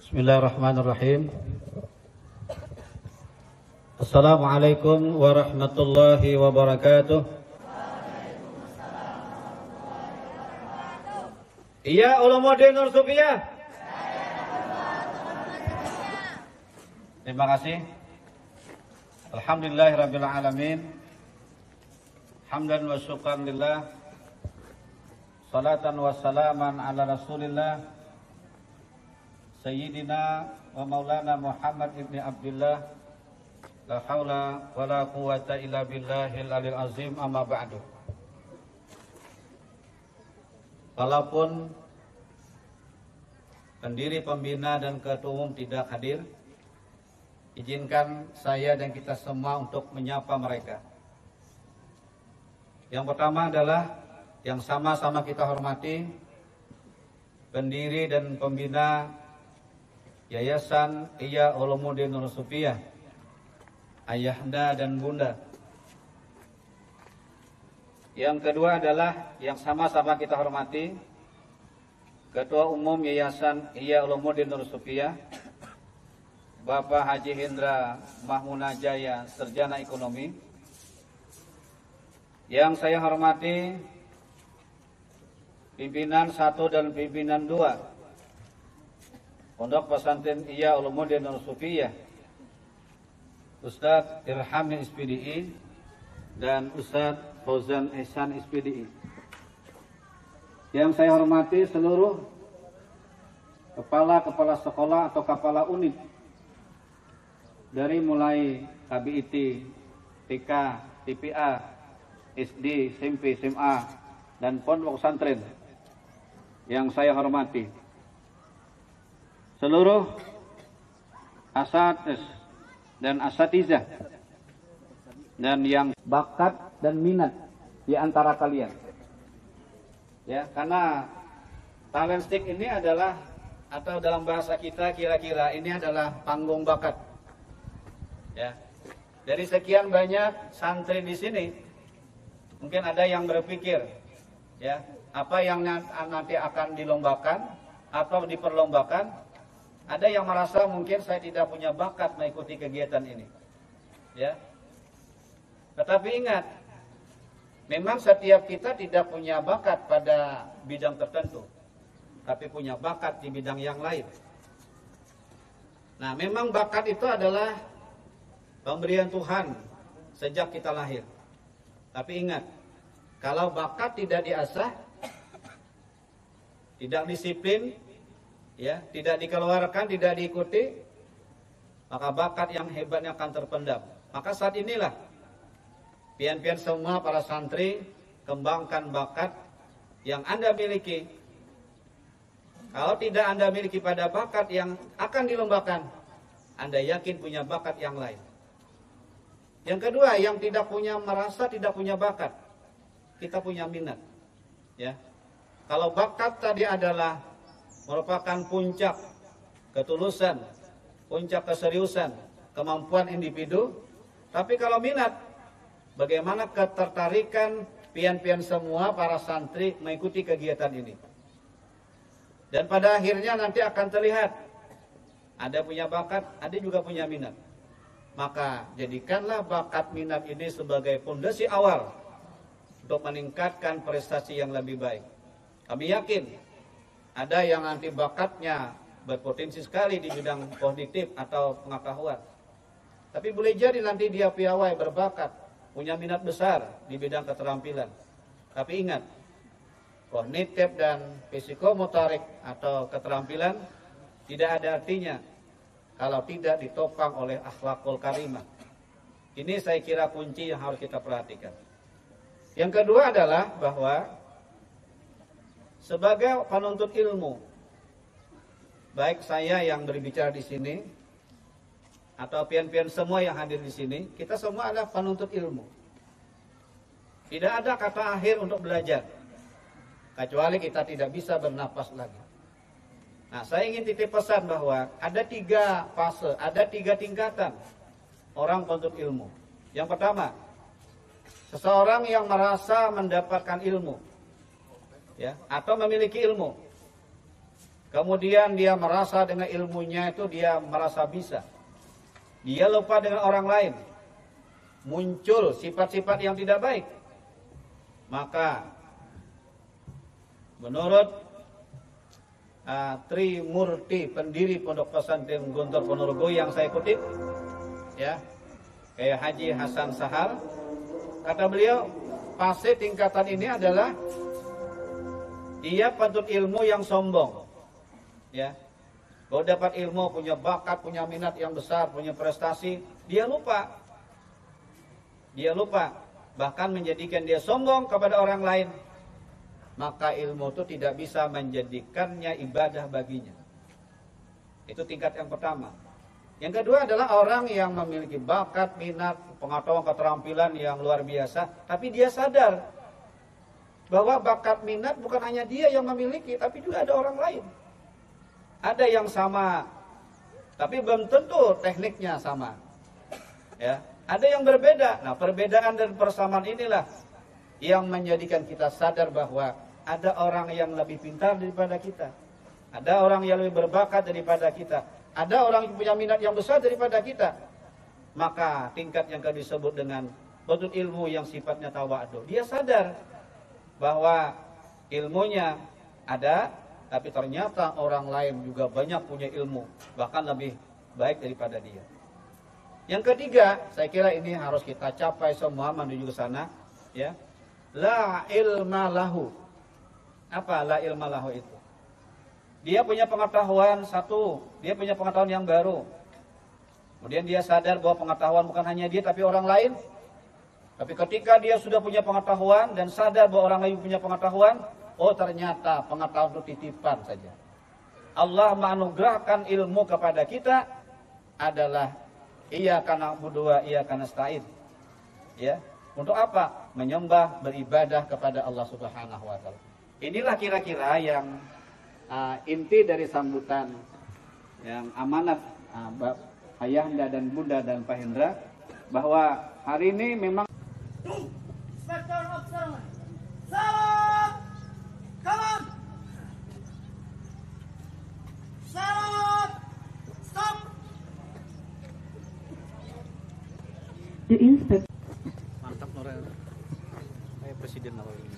Bismillahirrahmanirrahim. Assalamualaikum warahmatullahi wabarakatuh. Iya ulumuddin Nur Sufiyah. Terima kasih. Alhamdulillahirabbil alamin. Hamdan wa syukran lillah. Salatan wa salaman ala Rasulillah Sayyidina wa Maulana Muhammad ibni Abdullah. La haula wa la quwata illa billahil alil azim, amma ba'du. Walaupun pendiri pembina dan ketua umum tidak hadir, izinkan saya dan kita semua untuk menyapa mereka. Yang pertama adalah yang sama-sama kita hormati, pendiri dan pembina Yayasan Ihya Ulumuddin Nur Sufiyah, ayahanda dan bunda. Yang kedua adalah yang sama-sama kita hormati, Ketua Umum Yayasan Ihya Ulumuddin Nur Sufiyah, Bapak Haji Hendra Mahmunajaya, Sarjana Ekonomi. Yang saya hormati pimpinan 1 dan pimpinan 2 Pondok Pesantren Ihya Ulumuddin Nur Sufiyah, Ustadz Irham SPDI dan Ustadz Fauzan Ihsan SPDI. Yang saya hormati seluruh kepala sekolah atau kepala unit, dari mulai KBIT, TK, TPA, SD, SMP, SMA, dan pondok pesantren. Yang saya hormati seluruh asatiz dan asatizah dan yang bakat dan minat di antara kalian. Ya, karena talent stick ini adalah, atau dalam bahasa kita kira-kira ini adalah panggung bakat. Ya. Dari sekian banyak santri di sini, mungkin ada yang berpikir, ya, apa yang nanti akan dilombakan atau diperlombakan. Ada yang merasa mungkin saya tidak punya bakat mengikuti kegiatan ini, ya. Tetapi ingat, memang setiap kita tidak punya bakat pada bidang tertentu, tapi punya bakat di bidang yang lain. Nah, memang bakat itu adalah pemberian Tuhan sejak kita lahir. Tapi ingat, kalau bakat tidak diasah, tidak disiplin, ya, tidak dikeluarkan, tidak diikuti, maka bakat yang hebatnya akan terpendam. Maka saat inilah pian-pian semua para santri kembangkan bakat yang Anda miliki. Kalau tidak Anda miliki pada bakat yang akan dilombakan, Anda yakin punya bakat yang lain. Yang kedua, yang tidak punya, merasa tidak punya bakat, kita punya minat, ya. Kalau bakat tadi adalah merupakan puncak ketulusan, puncak keseriusan, kemampuan individu. Tapi kalau minat, bagaimana ketertarikan pian-pian semua para santri mengikuti kegiatan ini. Dan pada akhirnya nanti akan terlihat, ada punya bakat, ada juga punya minat. Maka jadikanlah bakat minat ini sebagai fondasi awal untuk meningkatkan prestasi yang lebih baik. Kami yakin ada yang nanti bakatnya berpotensi sekali di bidang kognitif atau pengetahuan. Tapi boleh jadi nanti dia piawai, berbakat, punya minat besar di bidang keterampilan. Tapi ingat, kognitif dan psikomotorik atau keterampilan tidak ada artinya kalau tidak ditopang oleh akhlakul karimah. Ini saya kira kunci yang harus kita perhatikan. Yang kedua adalah bahwa sebagai penuntut ilmu, baik saya yang berbicara di sini atau pian-pian semua yang hadir di sini, kita semua adalah penuntut ilmu. Tidak ada kata akhir untuk belajar, kecuali kita tidak bisa bernapas lagi. Nah, saya ingin titip pesan bahwa ada 3 fase, ada 3 tingkatan orang penuntut ilmu. Yang pertama, seseorang yang merasa mendapatkan ilmu, ya, atau memiliki ilmu. Kemudian dia merasa dengan ilmunya itu dia merasa bisa. Dia lupa dengan orang lain. Muncul sifat-sifat yang tidak baik. Maka menurut Trimurti, pendiri Pondok Pesantren Gontor Ponorogo yang saya kutip, ya, kayak Haji Hasan Sahal, kata beliau, fase tingkatan ini adalah dia patut ilmu yang sombong, ya. Kalau dapat ilmu, punya bakat, punya minat yang besar, punya prestasi, dia lupa. Dia lupa, bahkan menjadikan dia sombong kepada orang lain. Maka ilmu itu tidak bisa menjadikannya ibadah baginya. Itu tingkat yang pertama. Yang kedua adalah orang yang memiliki bakat, minat, pengetahuan, keterampilan yang luar biasa, tapi dia sadar bahwa bakat minat bukan hanya dia yang memiliki, tapi juga ada orang lain. Ada yang sama, tapi belum tentu tekniknya sama. Ya, ada yang berbeda. Nah, perbedaan dan persamaan inilah yang menjadikan kita sadar bahwa ada orang yang lebih pintar daripada kita. Ada orang yang lebih berbakat daripada kita. Ada orang yang punya minat yang besar daripada kita. Maka tingkat yang kami sebut dengan penuntut ilmu yang sifatnya tawadu. Dia sadar bahwa ilmunya ada, tapi ternyata orang lain juga banyak punya ilmu, bahkan lebih baik daripada dia. Yang ketiga, saya kira ini harus kita capai semua menuju ke sana, ya. La ilma lahu. Apa la ilma lahu itu? Dia punya pengetahuan satu, dia punya pengetahuan yang baru. Kemudian dia sadar bahwa pengetahuan bukan hanya dia tapi orang lain. Tapi ketika dia sudah punya pengetahuan dan sadar bahwa orang lain punya pengetahuan, oh ternyata pengetahuan itu titipan saja. Allah menganugerahkan ilmu kepada kita adalah iyyaka na'budu wa iyyaka nasta'in. Ya, untuk apa? Menyembah, beribadah kepada Allah Subhanahu wa taala. Inilah kira-kira yang inti dari sambutan yang amanat Ayahanda dan Bunda dan Pak Hendra, bahwa hari ini memang mantap Nurel. Presiden apa ini?